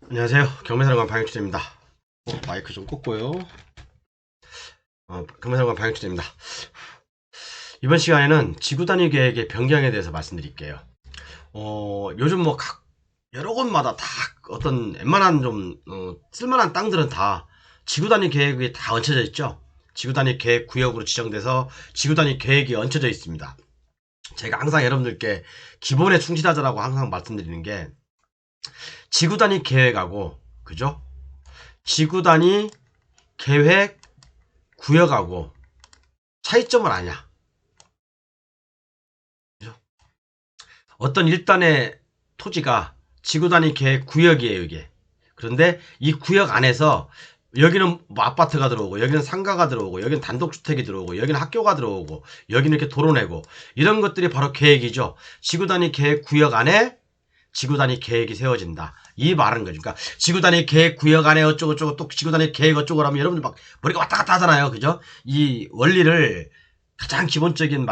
안녕하세요. 경매사령관 방영준입니다. 마이크 좀 꽂고요. 경매사령관 방영준입니다. 이번 시간에는 지구단위 계획의 변경에 대해서 말씀드릴게요. 요즘 뭐 여러 곳마다 다 어떤 웬만한 좀 쓸만한 땅들은 다 지구단위 계획이 다 얹혀져 있죠. 지구단위 계획 구역으로 지정돼서 지구단위 계획이 얹혀져 있습니다. 제가 항상 여러분들께 기본에 충실하자라고 항상 말씀드리는 게 지구단위 계획하고 그죠? 지구단위 계획 구역하고 차이점은 아니야. 그죠? 어떤 일단의 토지가 지구단위 계획 구역이에요, 이게. 그런데 이 구역 안에서 여기는 뭐 아파트가 들어오고, 여기는 상가가 들어오고, 여기는 단독주택이 들어오고, 여기는 학교가 들어오고, 여기는 이렇게 도로내고, 이런 것들이 바로 계획이죠. 지구단위 계획 구역 안에 지구단위 계획이 세워진다. 이 말은 거죠. 그러니까 지구단위 계획 구역 안에 어쩌고저쩌고 또 지구단위 계획 어쩌고 하면 여러분들 막 머리가 왔다 갔다 하잖아요. 그죠? 이 원리를 가장 기본적인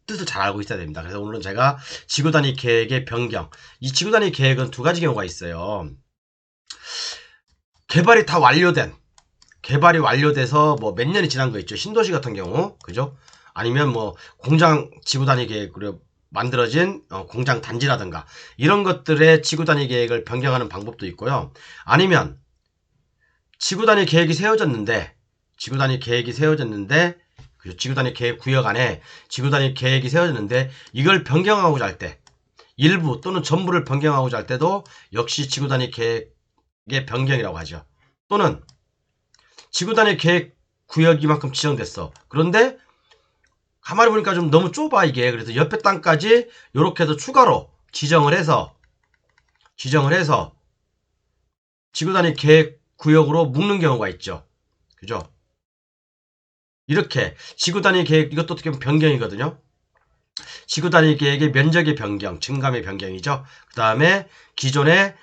뜻을 잘 알고 있어야 됩니다. 그래서 오늘은 제가 지구단위 계획의 변경. 이 지구단위 계획은 두 가지 경우가 있어요. 개발이 다 완료된, 개발이 완료돼서 뭐 몇 년이 지난 거 있죠. 신도시 같은 경우. 그죠? 아니면 뭐 공장 지구단위 계획으로 만들어진 공장 단지라든가 이런 것들의 지구단위 계획을 변경하는 방법도 있고요. 아니면 지구단위 계획이 세워졌는데 지구단위 계획이 세워졌는데 지구단위 계획 구역 안에 지구단위 계획이 세워졌는데 이걸 변경하고자 할 때 일부 또는 전부를 변경하고자 할 때도 역시 지구단위 계획의 변경이라고 하죠. 또는 지구단위 계획 구역 이만큼 지정됐어. 그런데 가만히 보니까 좀 너무 좁아 이게. 그래서 옆에 땅까지 이렇게 해서 추가로 지정을 해서 지구단위 계획 구역으로 묶는 경우가 있죠. 그죠? 이렇게 지구단위 계획 이것도 어떻게 보면 변경이거든요. 지구단위 계획의 면적의 변경, 증감의 변경이죠. 그 다음에 기존의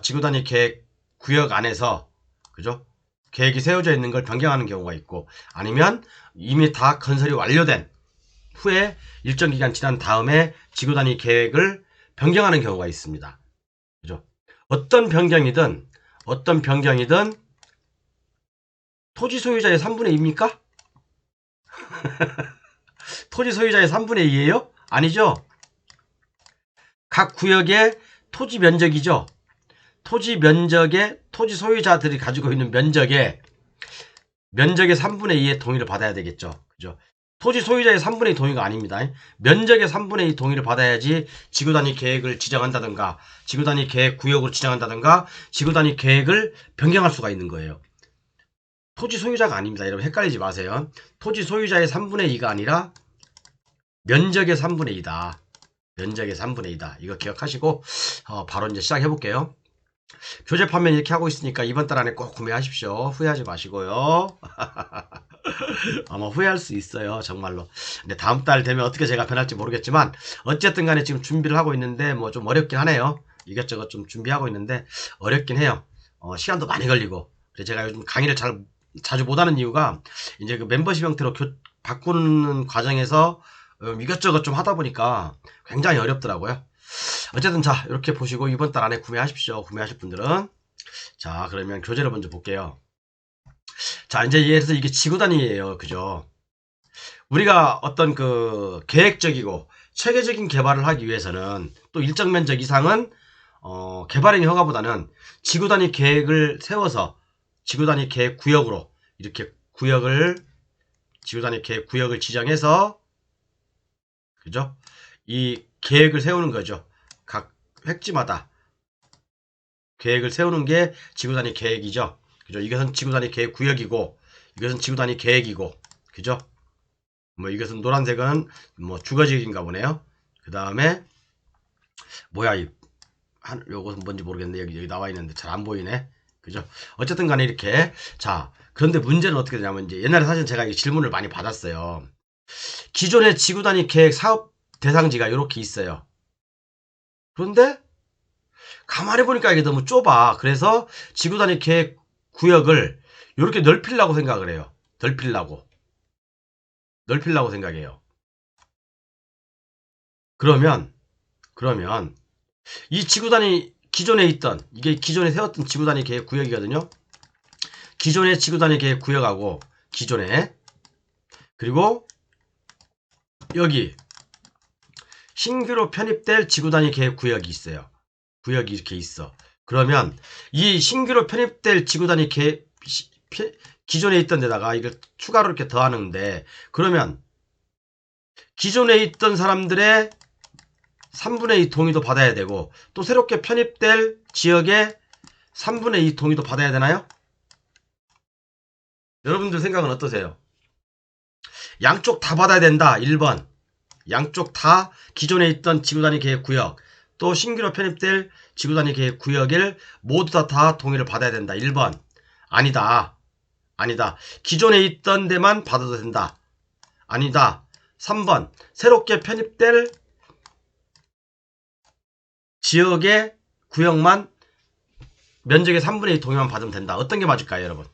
지구단위 계획 구역 안에서 그죠? 계획이 세워져 있는 걸 변경하는 경우가 있고 아니면 이미 다 건설이 완료된 후에 일정 기간 지난 다음에 지구단위 계획을 변경하는 경우가 있습니다. 그죠? 어떤 변경이든 토지 소유자의 3분의 2입니까? 토지 소유자의 3분의 2예요? 아니죠. 각 구역의 토지 면적이죠. 토지 소유자들이 가지고 있는 면적의 3분의 2의 동의를 받아야 되겠죠. 그죠? 토지 소유자의 3분의 2 동의가 아닙니다. 면적의 3분의 2 동의를 받아야지 지구단위 계획을 지정한다든가 지구단위 계획 구역으로 지정한다든가 지구단위 계획을 변경할 수가 있는 거예요. 토지 소유자가 아닙니다. 여러분 헷갈리지 마세요. 토지 소유자의 3분의 2가 아니라 면적의 3분의 2다. 면적의 3분의 2다. 이거 기억하시고 바로 이제 시작해 볼게요. 교재 판매 이렇게 하고 있으니까 이번 달 안에 꼭 구매하십시오. 후회하지 마시고요. 아마 후회할 수 있어요. 정말로. 근데 다음 달 되면 어떻게 제가 변할지 모르겠지만 어쨌든 간에 지금 준비를 하고 있는데 뭐 좀 어렵긴 하네요. 이것저것 좀 준비하고 있는데 어렵긴 해요. 시간도 많이 걸리고. 그래서 제가 요즘 강의를 자주 못하는 이유가 이제 그 멤버십 형태로 바꾸는 과정에서 이것저것 좀 하다 보니까 굉장히 어렵더라고요. 어쨌든 자 이렇게 보시고 이번 달 안에 구매하십시오. 구매하실 분들은. 자 그러면 교재를 먼저 볼게요. 자 이제 예를 들어서 이게 지구단위예요. 그죠? 우리가 어떤 그 계획적이고 체계적인 개발을 하기 위해서는 또 일정 면적 이상은 개발행 허가보다는 지구단위 계획을 세워서 지구단위 계획 구역으로 이렇게 지구단위 계획 구역을 지정해서 그죠? 이 계획을 세우는 거죠. 각 획지마다 계획을 세우는 게 지구단위 계획이죠. 그죠? 이것은 지구단위 계획 구역이고 이것은 지구단위 계획이고 그죠? 뭐 이것은 노란색은 뭐 주거지역인가 보네요. 그 다음에 뭐야 요것은 뭔지 모르겠는데 여기 나와 있는데 잘 안 보이네. 그죠? 어쨌든 간에 이렇게 자 그런데 문제는 어떻게 되냐면 이제 옛날에 사실 제가 이 질문을 많이 받았어요. 기존의 지구단위 계획 사업 대상지가 이렇게 있어요. 그런데 가만히 보니까 이게 너무 좁아. 그래서 지구단위 계획 구역을 이렇게 넓히려고 생각을 해요. 넓히려고 생각해요. 그러면 이 지구단위 기존에 있던, 이게 기존에 세웠던 지구단위 계획 구역이거든요. 기존의 지구단위 계획 구역하고 기존에, 그리고 여기 신규로 편입될 지구단위 계획 구역이 있어요. 구역이 이렇게 있어. 그러면 이 신규로 편입될 지구단위 계획, 기존에 있던 데다가 이걸 추가로 이렇게 더하는데, 그러면 기존에 있던 사람들의 3분의 2 동의도 받아야 되고, 또 새롭게 편입될 지역의 3분의 2 동의도 받아야 되나요? 여러분들 생각은 어떠세요? 양쪽 다 받아야 된다. 1번. 양쪽 다 기존에 있던 지구단위 계획 구역, 또 신규로 편입될 지구단위 계획 구역을 모두 다 동의를 받아야 된다. 1번. 아니다. 아니다. 기존에 있던 데만 받아도 된다. 아니다. 3번. 새롭게 편입될 지역의 구역만 면적의 3분의 2 동의만 받으면 된다. 어떤 게 맞을까요, 여러분?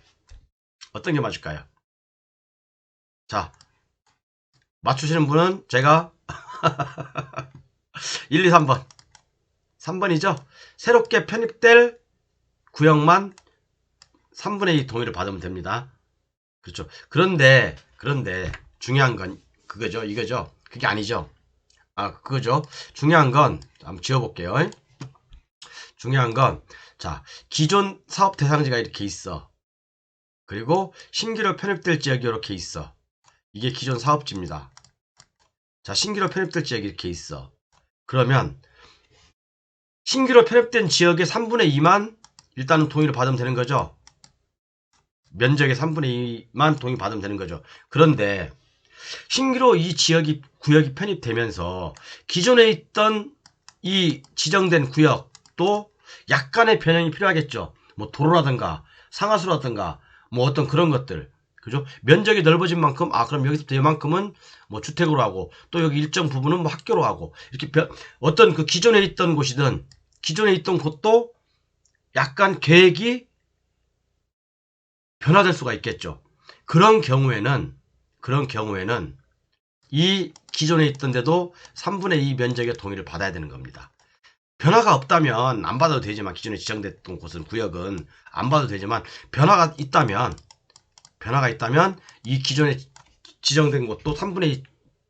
어떤 게 맞을까요? 자, 맞추시는 분은 제가 1, 2, 3번. 3번이죠? 새롭게 편입될 구역만 3분의 2 동의를 받으면 됩니다. 그렇죠. 그런데 중요한 건 그거죠. 이거죠. 그게 아니죠. 아, 그거죠. 중요한 건 한번 지워볼게요. 중요한 건, 자, 기존 사업 대상지가 이렇게 있어. 그리고 신규로 편입될 지역이 이렇게 있어. 이게 기존 사업지입니다. 자, 신규로 편입될 지역이 이렇게 있어. 그러면 신규로 편입된 지역의 3분의 2만 일단은 동의를 받으면 되는 거죠. 면적의 3분의 2만 동의 받으면 되는 거죠. 그런데 신규로 이 지역이 구역이 편입되면서 기존에 있던 이 지정된 구역도 약간의 변형이 필요하겠죠. 뭐 도로라든가 상하수라든가 뭐 어떤 그런 것들, 그죠? 면적이 넓어진 만큼, 아, 그럼 여기서부터 이만큼은 뭐 주택으로 하고, 또 여기 일정 부분은 뭐 학교로 하고, 이렇게 어떤 그 기존에 있던 곳이든 기존에 있던 곳도 약간 계획이 변화될 수가 있겠죠. 그런 경우에는 이 기존에 있던 데도 3분의 2 면적의 동의를 받아야 되는 겁니다. 변화가 없다면 안 받아도 되지만, 기존에 지정됐던 곳은, 구역은 안 받아도 되지만, 변화가 있다면 이 기존에 지정된 곳도 3분의 2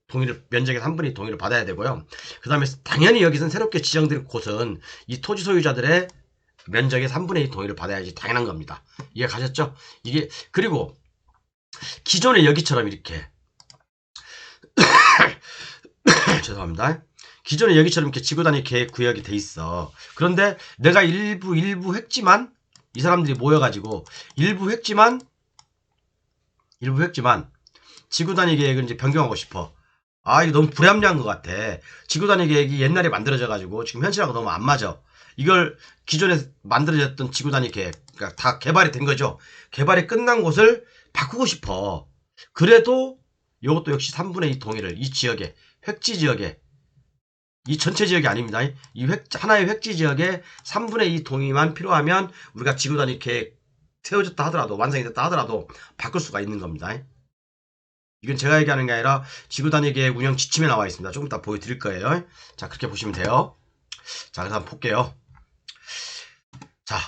동의를, 면적의 3분의 2 동의를 받아야 되고요. 그 다음에 당연히 여기서는 새롭게 지정된 곳은 이 토지 소유자들의 면적의 3분의 2 동의를 받아야지 당연한 겁니다. 이해 가셨죠? 이게, 그리고 기존에 여기처럼 이렇게 죄송합니다. 기존에 여기처럼 이렇게 지구단위 계획 구역이 돼 있어. 그런데 내가 일부 획지만, 이 사람들이 모여가지고 일부 획지만 지구단위 계획을 이제 변경하고 싶어. 아, 이거 너무 불합리한 것 같아. 지구단위 계획이 옛날에 만들어져가지고 지금 현실하고 너무 안 맞아. 이걸 기존에 만들어졌던 지구단위 계획, 그러니까 다 개발이 된 거죠. 개발이 끝난 곳을 바꾸고 싶어. 그래도 이것도 역시 3분의 2 동의를, 이 지역에, 획지 지역에, 이 전체 지역이 아닙니다. 이 하나의 획지 지역에 3분의 2 동의만 필요하면 우리가 지구단위 계획 세워졌다 하더라도, 완성이 됐다 하더라도 바꿀 수가 있는 겁니다. 이건 제가 얘기하는 게 아니라 지구단위 계획 운영 지침에 나와 있습니다. 조금 이따 보여드릴 거예요. 자, 그렇게 보시면 돼요. 자, 그래서 한번 볼게요. 자,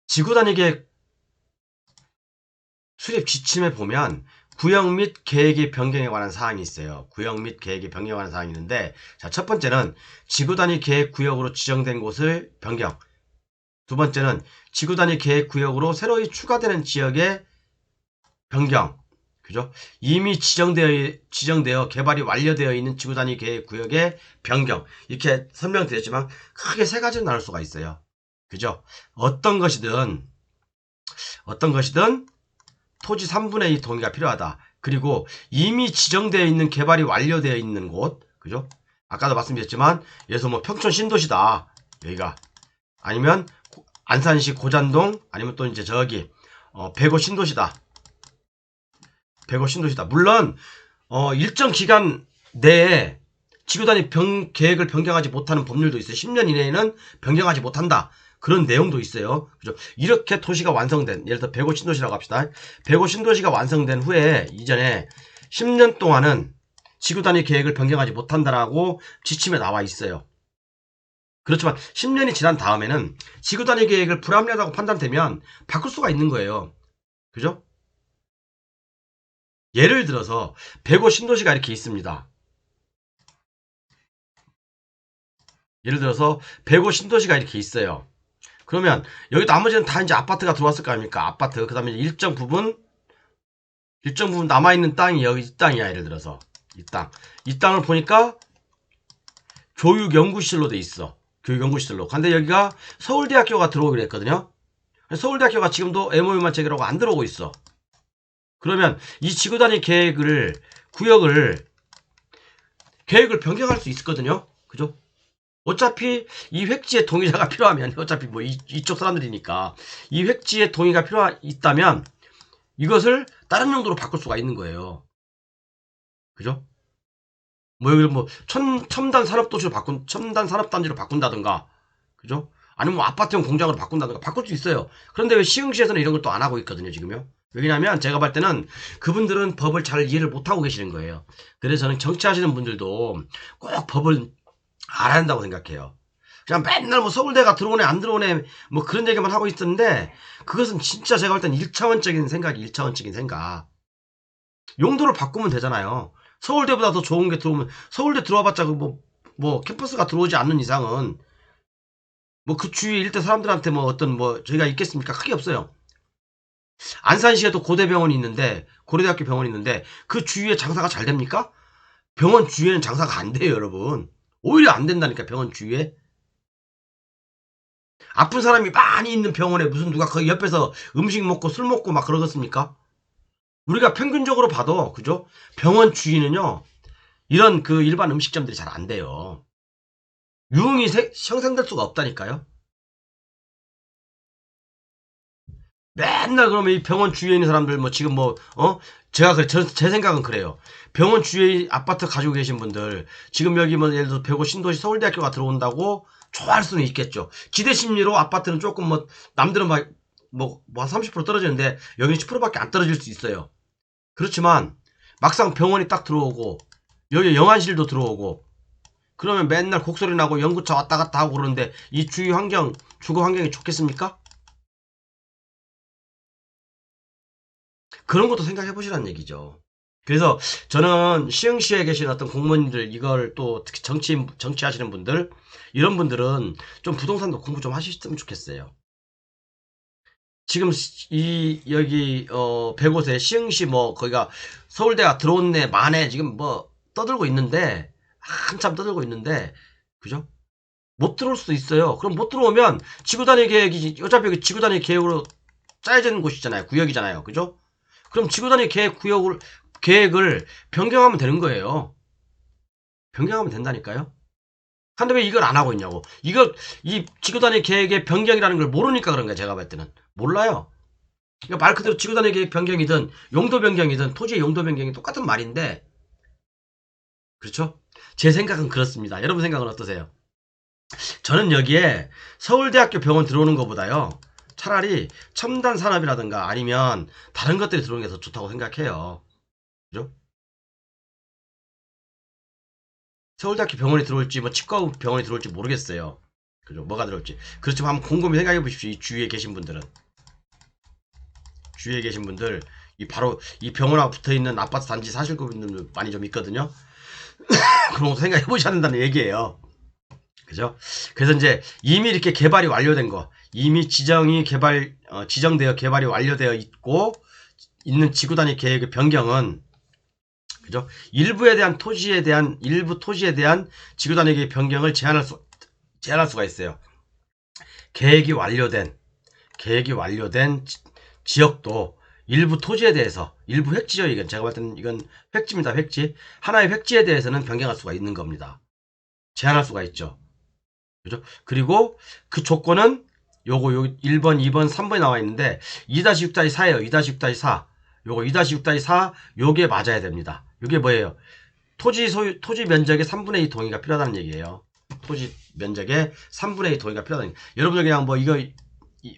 지구단위 계획 수립 지침에 보면 구역 및 계획의 변경에 관한 사항이 있어요. 구역 및 계획의 변경에 관한 사항이 있는데, 자, 첫 번째는 지구단위 계획 구역으로 지정된 곳을 변경. 두 번째는 지구단위 계획 구역으로 새로이 추가되는 지역의 변경. 그죠? 이미 지정되어 개발이 완료되어 있는 지구단위 계획 구역의 변경. 이렇게 설명드렸지만 크게 세 가지로 나눌 수가 있어요. 그죠? 어떤 것이든 토지 3분의 2 동의가 필요하다. 그리고 이미 지정되어 있는, 개발이 완료되어 있는 곳, 그죠? 아까도 말씀드렸지만, 예를 들어서 뭐 평촌 신도시다, 여기가. 아니면 안산시 고잔동, 아니면 또 이제 저기 백오 신도시다. 물론 일정 기간 내에 지구단위 계획을 변경하지 못하는 법률도 있어요. 10년 이내에는 변경하지 못한다. 그런 내용도 있어요. 그죠? 이렇게 도시가 완성된, 예를 들어 백오 신도시라고 합시다. 백오 신도시가 완성된 후에, 이전에 10년 동안은 지구단위 계획을 변경하지 못한다라고 지침에 나와 있어요. 그렇지만 10년이 지난 다음에는 지구단위 계획을 불합리하다고 판단되면 바꿀 수가 있는 거예요. 그죠? 예를 들어서 105 신도시가 이렇게 있습니다. 예를 들어서 105 신도시가 이렇게 있어요. 그러면 여기 나머지는 다 이제 아파트가 들어왔을 거 아닙니까? 아파트. 그 다음에 일정 부분 남아있는 땅이 여기 이 땅이야. 예를 들어서 이 땅. 이 땅을 보니까 교육연구실로 돼 있어. 교육연구실로. 근데 여기가 서울대학교가 들어오기로 했거든요. 서울대학교가 지금도 MOU만 체결하고 안 들어오고 있어. 그러면 이 지구단위 계획을 변경할 수 있거든요. 그죠? 어차피 이 획지의 동의자가 필요하면 어차피 뭐 이쪽 사람들이니까 이 획지의 동의가 있다면 이것을 다른 용도로 바꿀 수가 있는 거예요. 그죠? 뭐 여기 뭐 첨단 산업도시로 첨단 산업단지로 바꾼다든가, 그죠? 아니면 뭐 아파트형 공장으로 바꾼다든가 바꿀 수 있어요. 그런데 왜 시흥시에서는 이런 걸 또 안 하고 있거든요, 지금요. 왜냐하면 제가 볼 때는 그분들은 법을 잘 이해를 못하고 계시는 거예요. 그래서 저는 정치하시는 분들도 꼭 법을 알아야 한다고 생각해요. 그냥 맨날 뭐 서울대가 들어오네 안 들어오네 뭐 그런 얘기만 하고 있었는데 그것은 진짜 제가 볼 때는 1차원적인 생각. 용도를 바꾸면 되잖아요. 서울대보다 더 좋은 게 들어오면 서울대 들어와봤자 뭐 캠퍼스가 들어오지 않는 이상은 뭐 그 주위 일대 사람들한테 뭐 어떤 뭐 저희가 있겠습니까? 크게 없어요. 안산시에도 고대병원이 있는데 고려대학교 병원이 있는데 그 주위에 장사가 잘 됩니까? 병원 주위에는 장사가 안 돼요, 여러분. 오히려 안 된다니까, 병원 주위에. 아픈 사람이 많이 있는 병원에 무슨 누가 거기 옆에서 음식 먹고 술 먹고 막 그러겠습니까? 우리가 평균적으로 봐도, 그죠? 병원 주위는요, 이런 그 일반 음식점들이 잘 안 돼요. 유흥이 형성될 수가 없다니까요. 맨날 그러면 이 병원 주위에 있는 사람들 뭐 지금 제 생각은 그래요. 병원 주위에 아파트 가지고 계신 분들 지금 여기 뭐 예를 들어 105 신도시 서울대학교가 들어온다고 좋아할 수는 있겠죠. 기대 심리로 아파트는 조금 뭐 남들은 한 30% 떨어지는데 여기는 10%밖에 안 떨어질 수 있어요. 그렇지만 막상 병원이 딱 들어오고 여기 영안실도 들어오고 그러면 맨날 곡소리 나고 연구차 왔다 갔다 하고 그러는데 이 주위 환경, 주거 환경이 좋겠습니까? 그런 것도 생각해 보시라는 얘기죠. 그래서 저는 시흥시에 계신 어떤 공무원들 이걸 또 특히 정치하시는 분들 이런 분들은 좀 부동산도 공부 좀 하셨으면 좋겠어요. 지금 여기 105세 시흥시 뭐 거기가 서울대가 들어온네 만에 지금 뭐 떠들고 있는데 한참 떠들고 있는데 그죠? 못 들어올 수도 있어요. 그럼 못 들어오면 지구단위 계획이 어차피 지구단위 계획으로 짜여지는 곳이잖아요. 구역이잖아요. 그죠? 그럼 지구단위 계획을 변경하면 되는 거예요. 변경하면 된다니까요. 근데 왜 이걸 안 하고 있냐고. 이 지구단위 계획의 변경이라는 걸 모르니까 그런 거야, 제가 볼 때는. 몰라요. 그러니까 말 그대로 지구단위 계획 변경이든, 용도 변경이든, 토지의 용도 변경이 똑같은 말인데, 그렇죠? 제 생각은 그렇습니다. 여러분 생각은 어떠세요? 저는 여기에 서울대학교 병원 들어오는 것보다요, 차라리 첨단 산업이라든가 아니면 다른 것들이 들어오는 게 더 좋다고 생각해요. 그죠? 서울대학교 병원이 들어올지 뭐 치과 병원이 들어올지 모르겠어요. 그죠? 뭐가 들어올지. 그렇지만 한번 곰곰이 생각해 보십시오. 이 주위에 계신 분들은. 주위에 계신 분들 바로 이 병원하고 붙어있는 아파트 단지 사실 분들 많이 좀 있거든요. 그런 것도 생각해 보셔야 된다는 얘기예요. 그죠? 그래서 이제 이미 이렇게 개발이 완료된 거, 이미 지정되어 개발이 완료되어 있는 지구단위 계획의 변경은 그죠? 일부 토지에 대한 지구단위 계획 변경을 제한할 수가 있어요. 계획이 완료된 지역도 일부 토지에 대해서 일부 획지죠. 이건 제가 봤을 때는 이건 획지입니다. 획지. 하나의 획지에 대해서는 변경할 수가 있는 겁니다. 제한할 수가 있죠. 그죠? 그리고 그 조건은 요거 1번, 2번, 3번이 나와 있는데 2-6-4예요. 2-6-4. 요거 2-6-4 요게 맞아야 됩니다. 요게 뭐예요? 토지 면적의 3분의 2 동의가 필요하다는 얘기예요. 토지 면적의 3분의 2 동의가 필요하다는 얘기. 여러분들 그냥 뭐 이거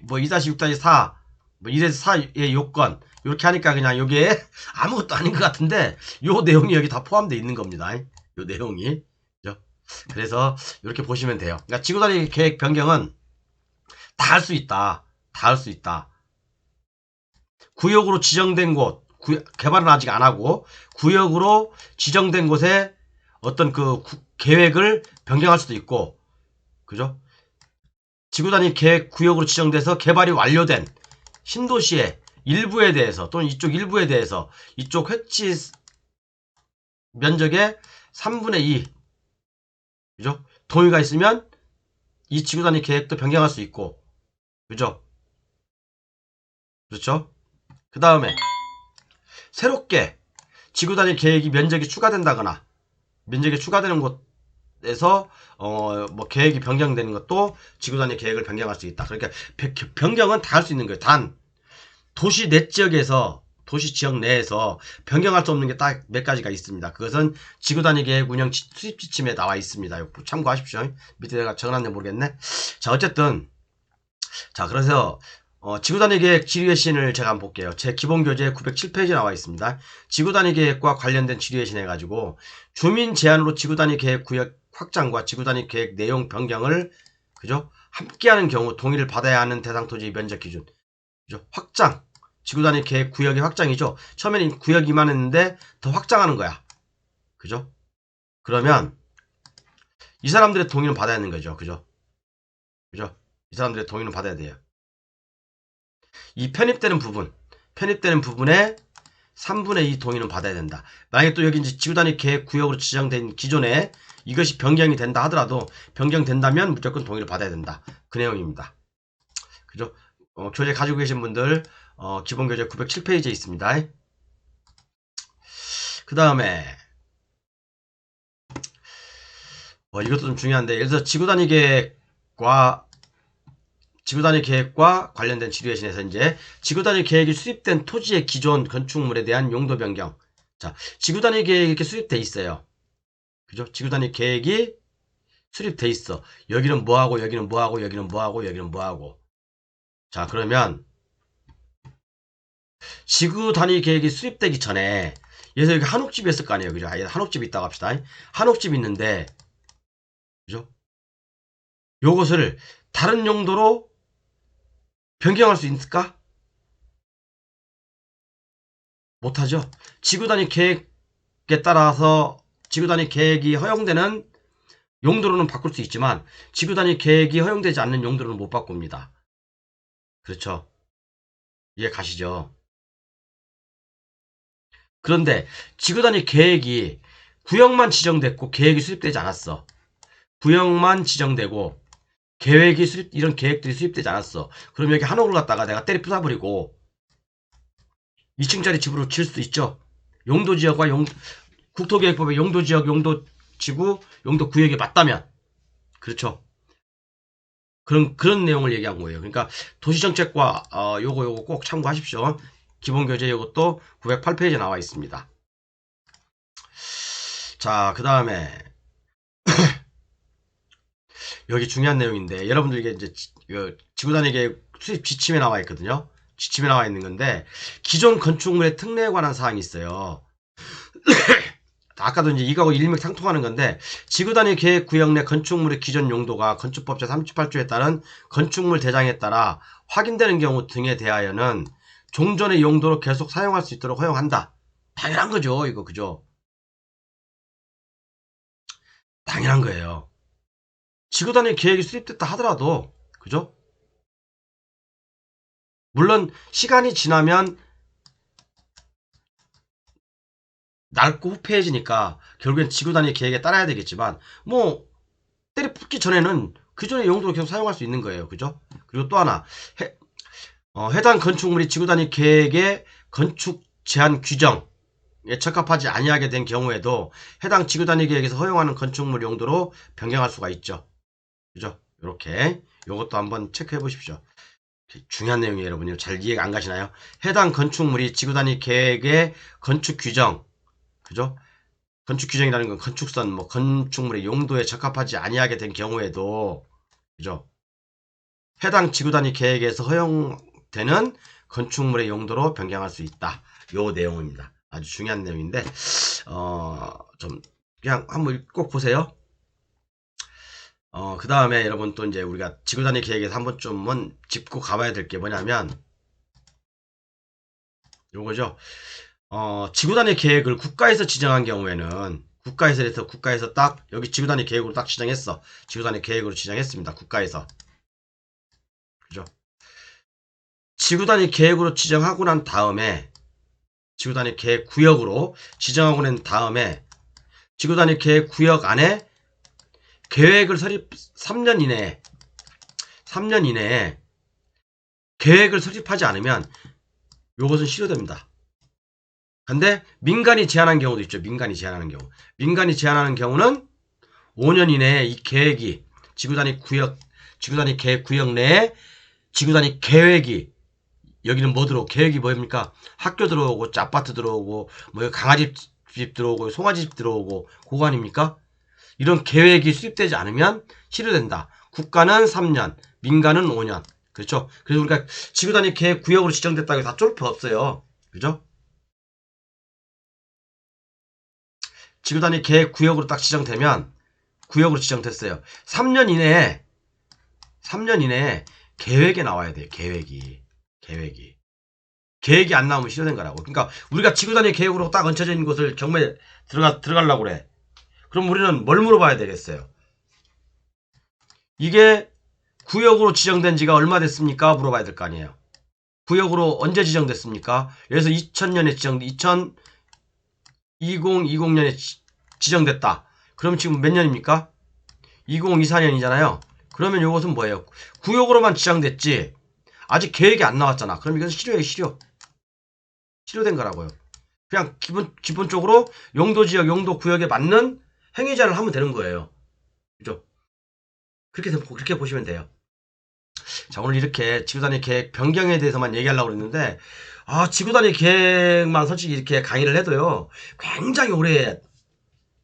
뭐 2-6-4 뭐 1-4의 요건 이렇게 하니까 그냥 요게 아무것도 아닌 것 같은데 요 내용이 여기 다 포함되어 있는 겁니다. 요 내용이. 그죠? 그래서 이렇게 보시면 돼요. 그러니까 지구단위 계획 변경은 다 할 수 있다. 다 할 수 있다. 구역으로 지정된 곳, 개발은 아직 안 하고 구역으로 지정된 곳에 어떤 그 계획을 변경할 수도 있고, 그죠? 지구단위 계획 구역으로 지정돼서 개발이 완료된 신도시의 일부에 대해서 또는 이쪽 일부에 대해서 이쪽 획지 면적의 3분의 2, 그죠? 동의가 있으면 이 지구단위 계획도 변경할 수 있고, 그죠? 그렇죠? 그 다음에 새롭게 지구단위 계획이 면적이 추가된다거나 면적이 추가되는 곳에서 뭐 계획이 변경되는 것도 지구단위 계획을 변경할 수 있다. 그러니까 변경은 다 할 수 있는 거예요. 단 도시 내 지역에서 도시 지역 내에서 변경할 수 없는 게 딱 몇 가지가 있습니다. 그것은 지구단위 계획 운영 수립 지침에 나와 있습니다. 참고하십시오. 밑에 내가 적어놨는지 모르겠네. 자, 어쨌든 자, 그래서 지구단위 계획 지리외신을 제가 한번 볼게요. 제 기본교재 907페이지에 나와 있습니다. 지구단위 계획과 관련된 지리외신 해가지고 주민 제한으로 지구단위 계획 구역 확장과 지구단위 계획 내용 변경을, 그죠? 함께하는 경우 동의를 받아야 하는 대상 토지 면적 기준, 그죠? 확장, 지구단위 계획 구역의 확장이죠. 처음에는 구역이만 했는데 더 확장하는 거야, 그죠? 그러면 이 사람들의 동의는 받아야 하는 거죠, 그죠? 그죠? 이 사람들의 동의는 받아야 돼요. 이 편입되는 부분에 3분의 2 동의는 받아야 된다. 만약에 또 여기 이제 지구단위 계획 구역으로 지정된 기존에 이것이 변경이 된다 하더라도 변경된다면 무조건 동의를 받아야 된다. 그 내용입니다. 그죠? 교재 가지고 계신 분들 기본교재 907페이지에 있습니다. 그 다음에 이것도 좀 중요한데, 예를 들어서 지구단위 계획과 관련된 지리외신에서 이제 지구단위 계획이 수립된 토지의 기존 건축물에 대한 용도 변경. 자, 지구단위 계획이 이렇게 수립돼 있어요. 그죠? 지구단위 계획이 수립돼 있어. 여기는 뭐하고 여기는 뭐하고 여기는 뭐하고 여기는 뭐하고. 자, 그러면 지구단위 계획이 수립되기 전에 예를 들어 여기 한옥집이 있을 거 아니에요. 그죠? 한옥집이 있다고 합시다. 한옥집이 있는데, 그죠? 요것을 다른 용도로 변경할 수 있을까? 못하죠. 지구단위 계획에 따라서 지구단위 계획이 허용되는 용도로는 바꿀 수 있지만 지구단위 계획이 허용되지 않는 용도로는 못 바꿉니다. 그렇죠. 이해 가시죠? 그런데 지구단위 계획이 구역만 지정됐고 계획이 수립되지 않았어. 구역만 지정되고 이런 계획들이 수립되지 않았어. 그럼 여기 한옥을 갖다가 내가 때리 부숴버리고 2층짜리 집으로 지을 수도 있죠. 용도지역과 국토계획법의 용도지역, 용도지구, 용도구역이 맞다면. 그렇죠. 그런 내용을 얘기한 거예요. 그러니까 도시정책과 요거 꼭 참고하십시오. 기본교재 이것도 908페이지에 나와 있습니다. 자, 그 다음에 여기 중요한 내용인데 여러분들 이게 이제 지구단위 계획 수립 지침에 나와 있거든요. 지침에 나와 있는 건데 기존 건축물의 특례에 관한 사항이 있어요. 아까도 이제 이거하고 일맥상통하는 건데 지구단위 계획 구역 내 건축물의 기존 용도가 건축법 제38조에 따른 건축물 대장에 따라 확인되는 경우 등에 대하여는 종전의 용도로 계속 사용할 수 있도록 허용한다. 당연한 거죠, 이거. 그죠? 당연한 거예요. 지구단위 계획이 수립됐다 하더라도, 그죠? 물론 시간이 지나면 낡고 후패해지니까 결국엔 지구단위 계획에 따라야 되겠지만 뭐 때려 붙기 전에는 그전의 용도로 계속 사용할 수 있는 거예요. 그죠? 그리고 또 하나 해당 건축물이 지구단위 계획의 건축 제한 규정에 적합하지 아니하게 된 경우에도 해당 지구단위 계획에서 허용하는 건축물 용도로 변경할 수가 있죠. 그죠? 이렇게 요것도 한번 체크해 보십시오. 중요한 내용이에요, 여러분. 잘 이해가 안 가시나요? 해당 건축물이 지구단위 계획의 건축 규정, 그죠? 건축 규정이라는 건 건축선, 뭐 건축물의 용도에 적합하지 아니하게 된 경우에도, 그죠? 해당 지구단위 계획에서 허용되는 건축물의 용도로 변경할 수 있다. 요 내용입니다. 아주 중요한 내용인데, 좀 그냥 한번 꼭 보세요. 그 다음에 여러분 또 이제 우리가 지구단위 계획에서 한 번쯤은 짚고 가봐야 될 게 뭐냐면 요거죠. 지구단위 계획을 국가에서 지정한 경우에는 국가에서 딱 여기 지구단위 계획으로 딱 지정했어. 지구단위 계획으로 지정했습니다. 국가에서. 그죠? 지구단위 계획으로 지정하고 난 다음에 지구단위 계획 구역으로 지정하고 난 다음에 지구단위 계획 구역 안에 계획을 3년 이내에 계획을 설립하지 않으면 요것은 실효됩니다. 근데 민간이 제한한 경우도 있죠. 민간이 제한하는 경우는 5년 이내에 이 계획이 지구단위 계획 구역 내에 지구단위 계획이 여기는 뭐 들어오고 계획이 뭐입니까? 학교 들어오고 아파트 들어오고 뭐 강아지 집 들어오고 송아지 집 들어오고 그거 아닙니까? 이런 계획이 수립되지 않으면 실효된다. 국가는 3년, 민간은 5년. 그렇죠? 그래서 우리가 지구단위 계획 구역으로 지정됐다고 해서 다 쫄 필요 없어요. 그죠? 지구단위 계획 구역으로 딱 지정되면 구역으로 지정됐어요. 3년 이내에 계획이 나와야 돼요. 계획이 안 나오면 실효된 거라고. 그러니까 우리가 지구단위 계획으로 딱 얹혀져 있는 곳을 경매에 들어가려고 그래. 그럼 우리는 뭘 물어봐야 되겠어요? 이게 구역으로 지정된 지가 얼마 됐습니까? 물어봐야 될 거 아니에요. 구역으로 언제 지정됐습니까? 그래서 2000년에 2020년에 지정됐다. 그럼 지금 몇 년입니까? 2024년이잖아요. 그러면 이것은 뭐예요? 구역으로만 지정됐지 아직 계획이 안 나왔잖아. 그럼 이건 실효된 거라고요. 그냥 기본적으로 용도지역, 용도구역에 맞는 행위자를 하면 되는 거예요. 그죠? 그렇게 보시면 돼요. 자, 오늘 이렇게 지구단위 계획 변경에 대해서만 얘기하려고 그랬는데, 지구단위 계획만 솔직히 이렇게 강의를 해도요, 굉장히 오래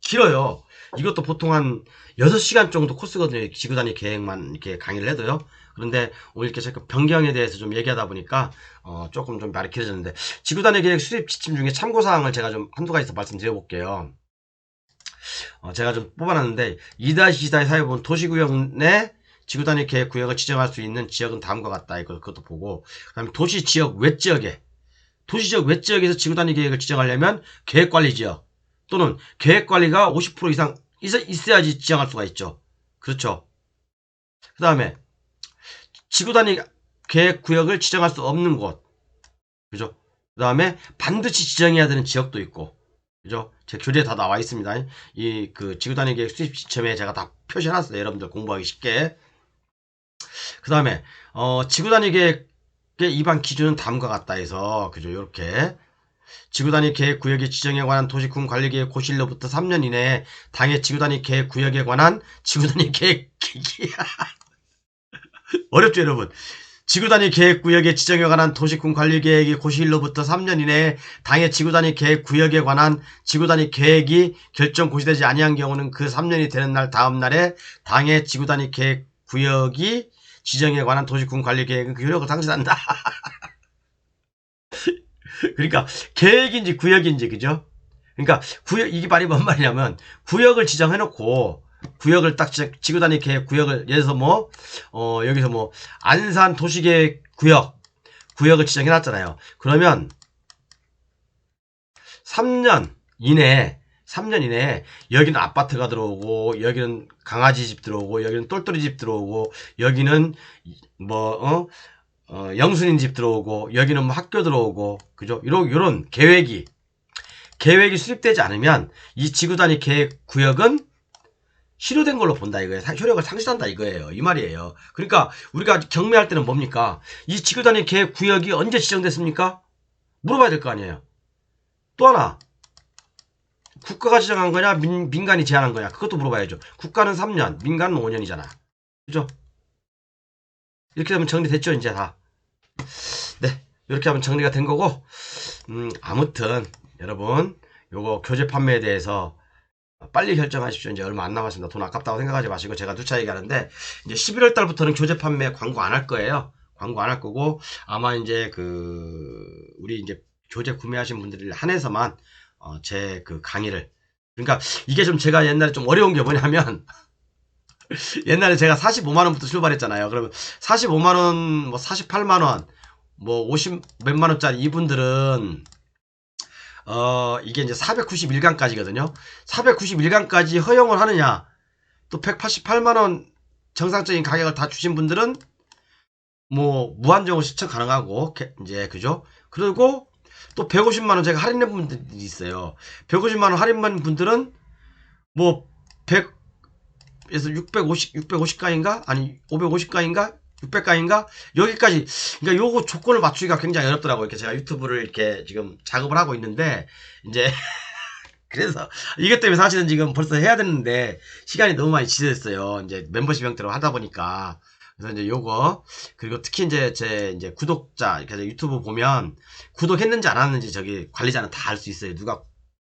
길어요. 이것도 보통 한 6시간 정도 코스거든요. 지구단위 계획만 이렇게 강의를 해도요. 그런데 오늘 이렇게 자꾸 변경에 대해서 좀 얘기하다 보니까, 조금 좀 말이 길어졌는데, 지구단위 계획 수립 지침 중에 참고사항을 제가 좀 한두 가지 더 말씀드려볼게요. 제가 좀 뽑아놨는데 2-2-4에 사회본 도시구역 내 지구단위 계획 구역을 지정할 수 있는 지역은 다음과 같다. 그것도 보고 그다음에 도시지역 외지역에서 지구단위 계획을 지정하려면 계획관리지역 또는 계획관리가 50% 이상 있어야지 지정할 수가 있죠. 그렇죠. 그 다음에 지구단위 계획 구역을 지정할 수 없는 곳 그죠. 그 다음에 반드시 지정해야 되는 지역도 있고 그죠? 제 교재에 다 나와 있습니다. 이 지구단위 계획 수립 시점에 제가 다 표시해놨어요. 여러분들 공부하기 쉽게. 그 다음에 지구단위 계획의 입안 기준은 다음과 같다 해서 그죠? 이렇게 지구단위 계획 구역의 지정에 관한 도시군 관리계획 고시일로부터 3년 이내에 당해 지구단위 계획 구역에 관한 지구단위 계획 어렵죠, 여러분? 지구단위 계획구역의 지정에 관한 도시군 관리계획이 고시일로부터 3년 이내에 당해 지구단위 계획구역에 관한 지구단위 계획이 결정 고시되지 아니한 경우는 그 3년이 되는 날 다음 날에 당해 지구단위 계획구역이 지정에 관한 도시군 관리계획은 그 효력을 상실한다. 그러니까 계획인지 구역인지 그죠? 그러니까 이게 말이 뭔 말이냐면 구역을 지정해놓고 구역을 딱 지구단위 계획 구역을 예를 들어서 여기서 안산 도시계획 구역을 지정해놨잖아요. 그러면 3년 이내에 여기는 아파트가 들어오고 여기는 강아지 집 들어오고 여기는 똘똘이 집 들어오고 여기는 영순인 집 들어오고 여기는 학교 들어오고 그죠? 이런 계획이 수립되지 않으면 이 지구단위 계획 구역은 실효된 걸로 본다 이거예요. 효력을 상실한다 이거예요. 이 말이에요. 그러니까 우리가 경매할 때는 뭡니까? 이 지구단위 계획 구역이 언제 지정됐습니까? 물어봐야 될 거 아니에요. 또 하나 국가가 지정한 거냐 민간이 제한한 거냐 그것도 물어봐야죠. 국가는 3년 민간은 5년이잖아. 그죠? 이렇게 되면 정리됐죠 이제 다. 네 이렇게 하면 정리가 된 거고 아무튼 여러분 요거 교재 판매에 대해서 빨리 결정하십시오. 이제 얼마 안 남았습니다. 돈 아깝다고 생각하지 마시고 제가 누차 얘기하는데 이제 11월 달부터는 교재 판매 광고 안 할 거예요. 광고 안 할 거고 아마 이제 우리 이제 교재 구매하신 분들을 한해서만 제 강의를 그러니까 이게 좀 제가 옛날에 좀 어려운 게 뭐냐면 옛날에 제가 45만원부터 출발했잖아요. 그러면 45만원, 뭐 48만원, 뭐 50 몇만 원짜리 이분들은 이게 이제 491강까지거든요. 491강까지 허용을 하느냐, 또 188만원 정상적인 가격을 다 주신 분들은 뭐 무한정으로 시청 가능하고 이제 그죠? 그리고 또 150만원 제가 할인해 분들이 있어요. 150만원 할인한 분들은 뭐 100에서 650가인가? 아니 550가인가? 600가인가? 여기까지. 그러니까 요거 조건을 맞추기가 굉장히 어렵더라고요. 이렇게 제가 유튜브를 이렇게 지금 작업을 하고 있는데 이제 그래서 이것 때문에 사실은 지금 벌써 해야 되는데 시간이 너무 많이 지체됐어요. 이제 멤버십 형태로 하다 보니까. 그래서 이제 요거, 그리고 특히 이제 제 이제 구독자, 그래서 유튜브 보면 구독했는지 안 했는지 저기 관리자는 다 알 수 있어요. 누가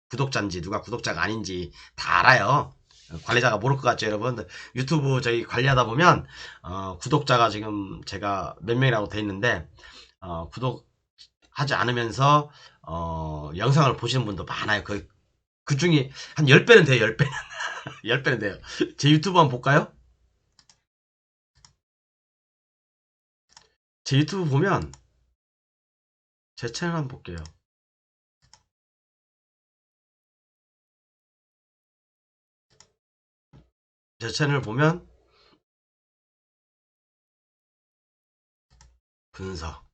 구독자인지 누가 구독자가 아닌지 다 알아요. 관리자가 모를 것 같죠, 여러분? 유튜브 저희 관리하다 보면 구독자가 지금 제가 몇 명이라고 돼 있는데 구독하지 않으면서 영상을 보시는 분도 많아요. 그 중에 한 10배는 돼요, 10배는. 10배는 돼요. 제 유튜브 한번 볼까요? 제 유튜브 보면 제 채널 한번 볼게요. 제 채널 보면 분석.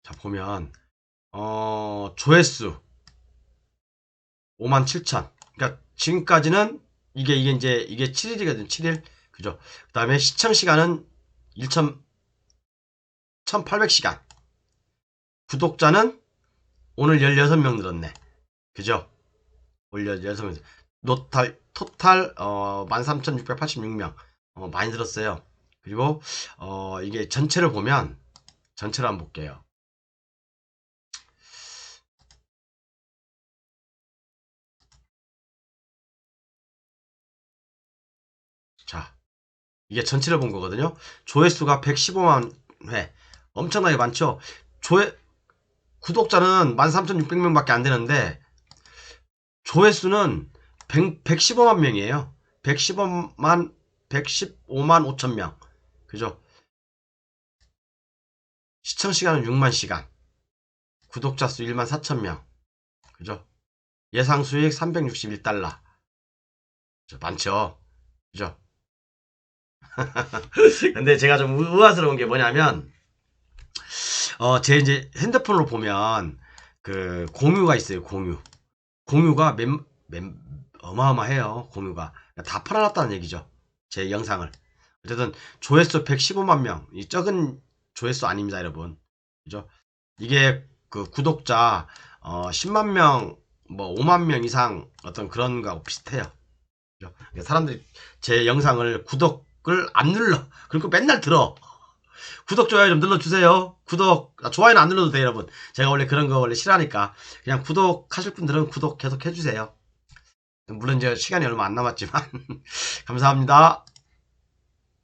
자, 보면 조회수 57,000. 그러니까 지금까지는 이게 7일이거든요. 7일. 그죠? 그다음에 시청 시간은 1800시간. 구독자는 오늘 16명 늘었네. 그죠? 오늘 16명. 토탈 13,686명. 많이 늘었어요. 그리고 이게 전체를 보면 전체를 한번 볼게요. 자, 이게 전체를 본 거거든요. 조회수가 115만 회. 엄청나게 많죠? 구독자는 13,600명밖에 안 되는데, 조회수는 115만 명이에요. 115만 5천 명. 그죠? 시청 시간은 6만 시간. 구독자 수 1만 4천 명. 그죠? 예상 수익 361달러. 많죠? 그죠? 근데 제가 좀 우아스러운 게 뭐냐면, 제 이제 핸드폰으로 보면 그 공유가 있어요. 공유가 어마어마해요. 공유가 다 팔아놨다는 얘기죠. 제 영상을. 어쨌든 조회수 115만 명. 이 적은 조회수 아닙니다, 여러분. 그죠? 이게 그 구독자 10만 명, 뭐 5만 명 이상 어떤 그런 거하고 비슷해요. 그죠? 사람들이 제 영상을 구독을 안 눌러. 그리고 맨날 들어. 구독, 좋아요 좀 눌러주세요. 좋아요는 안 눌러도 돼요, 여러분. 제가 원래 그런 거 원래 싫어하니까. 그냥 구독하실 분들은 구독 계속 해주세요. 물론 이제 시간이 얼마 안 남았지만. 감사합니다.